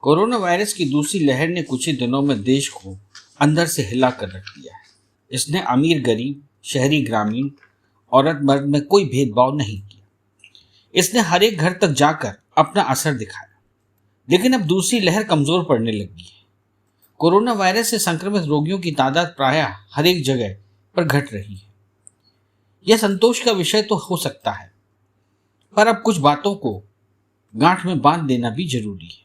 Corona virus की दूसरी लहर ने कुछ ही दिनों में देश को अंदर से हिला कर रख दिया है। इसने अमीर गरीब, शहरी ग्रामीण, औरत मर्द में कोई भेदभाव नहीं किया। इसने हर एक घर तक जाकर अपना असर दिखाया। लेकिन अब दूसरी लहर कमजोर पड़ने लगी है। कोरोना वायरस से संक्रमित रोगियों की तादाद प्रायः हर एक जगह पर घट रही है। यह संतोष का विषय तो हो सकता है, पर अब कुछ बातों को गांठ में बांध देना भी जरूरी है।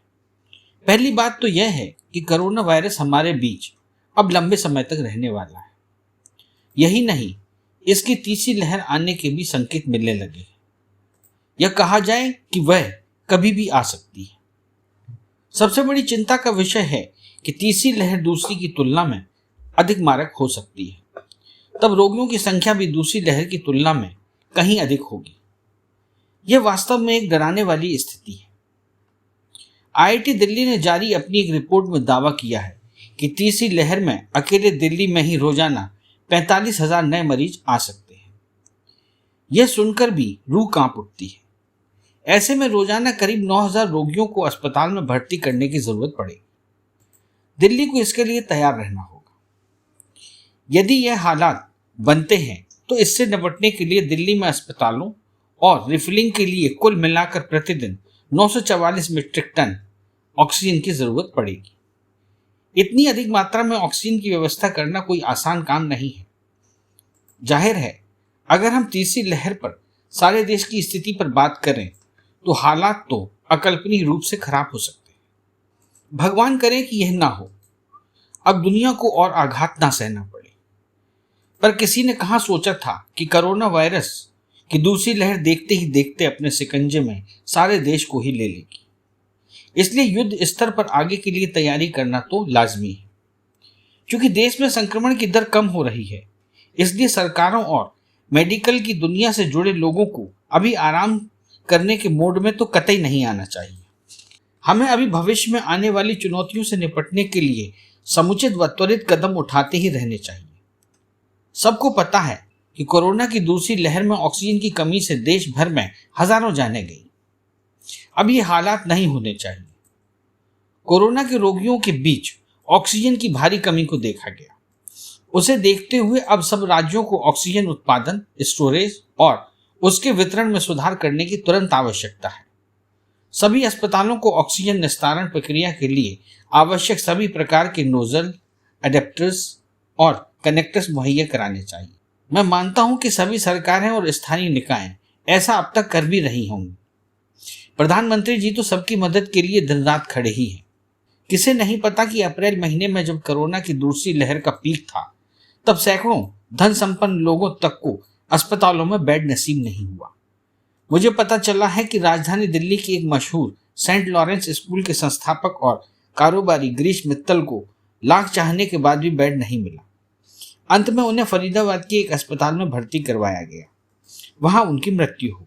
पहली बात तो यह है कि कोरोना वायरस हमारे बीच अब लंबे समय तक रहने वाला है। यही नहीं, इसकी तीसरी लहर आने के भी संकेत मिलने लगे हैं। यह कहा जाए कि वह कभी भी आ सकती है। सबसे बड़ी चिंता का विषय है कि तीसरी लहर दूसरी की तुलना में अधिक मारक हो सकती है। तब रोगियों की संख्या भी दूसरी लहर की तुलना में कहीं अधिक होगी। यह वास्तव में एक डराने वाली स्थिति है। आईआईटी दिल्ली ने जारी अपनी एक रिपोर्ट में दावा किया है कि तीसरी लहर में अकेले दिल्ली में ही रोजाना 45,000 नए मरीज आ सकते हैं। यह सुनकर भी रूह कांप उठती है। ऐसे में रोजाना करीब 9,000 रोगियों को अस्पताल में भर्ती करने की जरूरत पड़ेगी। दिल्ली को इसके लिए तैयार रहना होगा। यदि यह हालात बनते हैं तो इससे निपटने के लिए दिल्ली में अस्पतालों और रिफिलिंग के लिए कुल मिलाकर प्रतिदिन 944 मीट्रिक टन ऑक्सीजन की जरूरत पड़ेगी। इतनी अधिक मात्रा में ऑक्सीजन की व्यवस्था करना कोई आसान काम नहीं है। जाहिर है, अगर हम तीसरी लहर पर सारे देश की स्थिति पर बात करें तो हालात तो अकल्पनीय रूप से खराब हो सकते हैं। भगवान करे कि यह ना हो, अब दुनिया को और आघात ना सहना पड़े। पर किसी ने कहाँ सोचा था कि कोरोना वायरस की दूसरी लहर देखते ही देखते अपने शिकंजे में सारे देश को ही ले लेगी। इसलिए युद्ध स्तर पर आगे के लिए तैयारी करना तो लाजमी है। क्योंकि देश में संक्रमण की दर कम हो रही है, इसलिए सरकारों और मेडिकल की दुनिया से जुड़े लोगों को अभी आराम करने के मोड में तो कतई नहीं आना चाहिए। हमें अभी भविष्य में आने वाली चुनौतियों से निपटने के लिए समुचित व त्वरित कदम उठाते ही रहने चाहिए। सबको पता है कि कोरोना की दूसरी लहर में ऑक्सीजन की कमी से देश भर में हजारों जानें गई। अब ये हालात नहीं होने चाहिए। कोरोना के रोगियों के बीच ऑक्सीजन की भारी कमी को देखा गया। उसे देखते हुए अब सब राज्यों को ऑक्सीजन उत्पादन, स्टोरेज और उसके वितरण में सुधार करने की तुरंत आवश्यकता है। सभी अस्पतालों को ऑक्सीजन निस्तारण प्रक्रिया के लिए आवश्यक सभी प्रकार के नोजल, एडेप्टर्स और कनेक्टर्स मुहैया कराने चाहिए। मैं मानता हूं कि सभी सरकारें और स्थानीय निकाय ऐसा अब तक कर भी रही होंगी। प्रधानमंत्री जी तो सबकी मदद के लिए दिन रात खड़े ही हैं। किसे नहीं पता कि अप्रैल महीने में जब कोरोना की दूसरी लहर का पीक था, तब सैकड़ों धन संपन्न लोगों तक को अस्पतालों में बेड नसीब नहीं हुआ। मुझे पता चला है कि राजधानी दिल्ली की एक मशहूर सेंट लॉरेंस स्कूल के संस्थापक और कारोबारी गिरीश मित्तल को लाख चाहने के बाद भी बेड नहीं मिला। अंत में उन्हें फरीदाबाद के एक अस्पताल में भर्ती करवाया गया। वहां उनकी मृत्यु हो गई।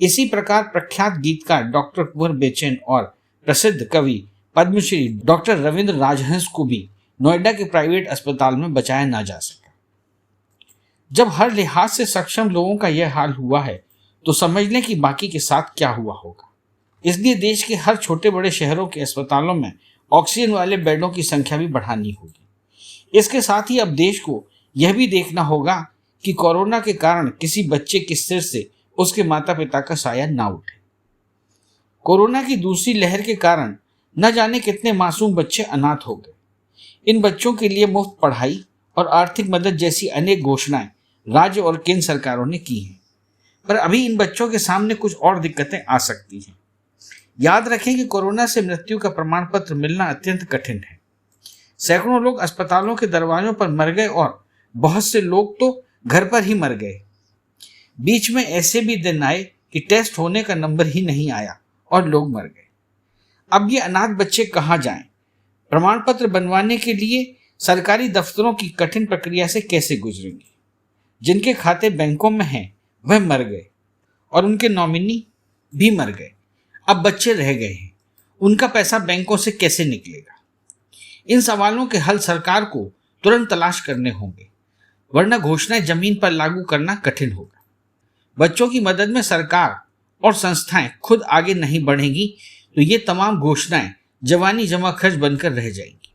इसी प्रकार प्रख्यात गीतकार डॉक्टर कुंवर बेचैन और प्रसिद्ध कवि पद्मश्री डॉक्टर रविंद्र राजहंस को भी नोएडा के प्राइवेट अस्पताल में बचाया ना जा सका। जब हर लिहाज से सक्षम लोगों का यह हाल हुआ है तो समझ लें कि बाकी के साथ क्या हुआ होगा। इसलिए देश के हर छोटे बड़े शहरों के अस्पतालों में ऑक्सीजन वाले बेडों की संख्या भी बढ़ानी होगी। इसके साथ ही अब देश को यह भी देखना होगा कि कोरोना के कारण किसी बच्चे के सिर से उसके माता पिता का साया ना उठे। कोरोना की दूसरी लहर के कारण न जाने कितने मासूम बच्चे अनाथ हो गए। इन बच्चों के लिए मुफ्त पढ़ाई और आर्थिक मदद जैसी अनेक घोषणाएं राज्य और केंद्र सरकारों ने की हैं, पर अभी इन बच्चों के सामने कुछ और दिक्कतें आ सकती हैं। याद रखें कि कोरोना से मृत्यु का प्रमाण पत्र मिलना अत्यंत कठिन है। सैकड़ों लोग अस्पतालों के दरवाजों पर मर गए और बहुत से लोग तो घर पर ही मर गए। बीच में ऐसे भी दिन आए कि टेस्ट होने का नंबर ही नहीं आया और लोग मर गए। अब ये अनाथ बच्चे कहाँ जाएं? प्रमाण पत्र बनवाने के लिए सरकारी दफ्तरों की कठिन प्रक्रिया से कैसे गुजरेंगे? जिनके खाते बैंकों में हैं वह मर गए और उनके नॉमिनी भी मर गए। अब बच्चे रह गए हैं, उनका पैसा बैंकों से कैसे निकलेगा? इन सवालों के हल सरकार को तुरंत तलाश करने होंगे, वरना घोषणाएं जमीन पर लागू करना कठिन होगा। बच्चों की मदद में सरकार और संस्थाएं खुद आगे नहीं बढ़ेंगी तो ये तमाम घोषणाएं जवानी जमा खर्च बनकर रह जाएगी।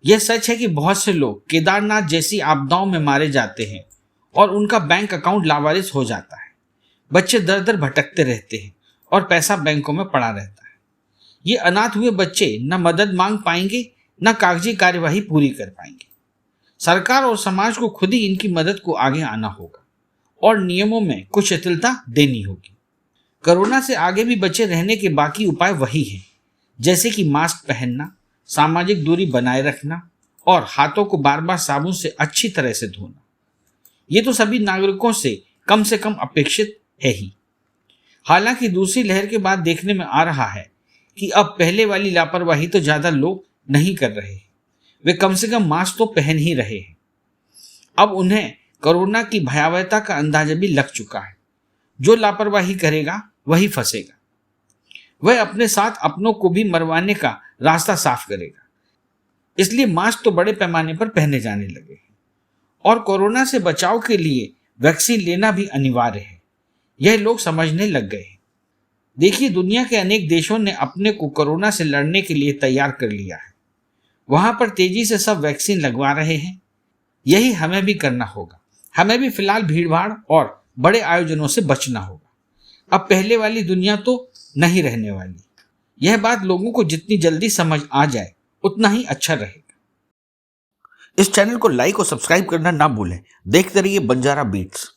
यह सच है कि बहुत से लोग केदारनाथ जैसी आपदाओं में मारे जाते हैं और उनका बैंक अकाउंट लावारिस हो जाता है। बच्चे दर दर भटकते रहते हैं और पैसा बैंकों में पड़ा रहता है। ये अनाथ हुए बच्चे न मदद मांग पाएंगे न कागजी कार्यवाही पूरी कर पाएंगे। सरकार और समाज को खुद ही इनकी मदद को आगे आना होगा और नियमों में कुछ शिथिलता देनी होगी। कोरोना से आगे भी बचे रहने के बाकी उपाय वही हैं, जैसे कि मास्क पहनना, सामाजिक दूरी बनाए रखना और हाथों को बार बार साबुन से अच्छी तरह से धोना। ये तो सभी नागरिकों से कम अपेक्षित है ही। हालांकि दूसरी लहर के बाद देखने में आ रहा है कि अब पहले वाली लापरवाही तो ज़्यादा लोग नहीं कर रहे, वे कम से कम मास्क तो पहन ही रहे हैं। अब उन्हें कोरोना की भयावहता का अंदाजा भी लग चुका है। जो लापरवाही करेगा वही फंसेगा। वह अपने साथ अपनों को भी मरवाने का रास्ता साफ करेगा। इसलिए मास्क तो बड़े पैमाने पर पहने जाने लगे हैं और कोरोना से बचाव के लिए वैक्सीन लेना भी अनिवार्य है। यह लोग समझने लग गए हैं। देखिए, दुनिया के अनेक देशों ने अपने को कोरोना से लड़ने के लिए तैयार कर लिया है। वहां पर तेजी से सब वैक्सीन लगवा रहे हैं। यही हमें भी करना होगा। हमें भी फिलहाल भीड़भाड़ और बड़े आयोजनों से बचना होगा। अब पहले वाली दुनिया तो नहीं रहने वाली। यह बात लोगों को जितनी जल्दी समझ आ जाए उतना ही अच्छा रहेगा। इस चैनल को लाइक और सब्सक्राइब करना ना भूलें। देखते रहिए बंजारा बीट्स।